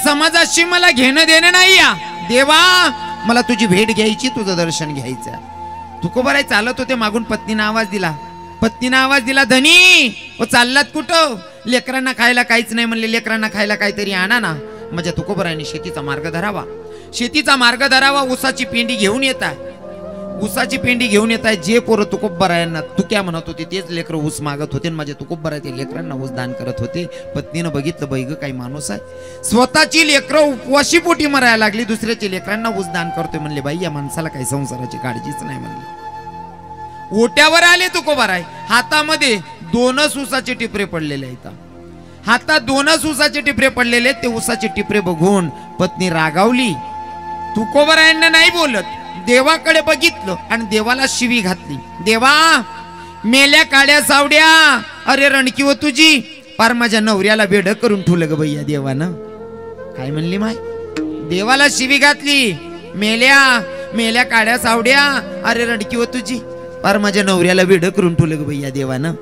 समाजाशी मला घेणं देणं नाही या देवा, मला तुझी भेट घ्यायची, तुझं दर्शन घ्यायचं. तुकोबाराय चालत होते, मागून पत्नीनं आवाज दिला. पत्नीनं आवाज दिला, धनी ओ चाललात कुठं? लेकरांना खायला काहीच नाही म्हणले, लेकरांना खायला काहीतरी आणा ना. म्हणजे तुकोबारायने शेतीचा मार्ग धरावा, शेतीचा मार्ग धरावा. ऊसाची पेंडी घेऊन येताय, ऊसाची पेंडी घेऊन येताय. जे पोरं तुकोबारायांना तुक्या म्हणत होते तेच लेकर ऊस मागत होते. माझे तुकोबाराय ते लेकरांना ऊस दान करत होते. पत्नीनं बघितलं, बैग काही माणूस आहे, स्वतःची लेकरं उपवाशी पोटी मरायला लागली, दुसऱ्याची लेकरांना ऊस दान करतोय. म्हणले बाई या माणसाला काही संसाराची काळजीच नाही. म्हणले ओट्यावर आले तुकोबाराय, हातामध्ये 2 ऊसाचे टिपरे पडलेले आहेत. हातात 2 ऊसाचे टिपरे पडलेले. ते ऊसाचे टिपरे बघून पत्नी रागावली. तुकोबारायांना नाही बोलत, देवाकडे बघितलं आणि देवाला शिवी घातली. देवा, मेल्या काड्या सावड्या, अरे रणकी व तुझी, पार माझ्या नवऱ्याला बेड करून ठेवलं ग भैया देवानं. काय म्हणली माय? देवाला शिवी घातली. मेल्या काड्या सावड्या, अरे रणकी व तुझी, पार माझ्या नवऱ्याला बेड करून ठेवलं ग भैया देवानं.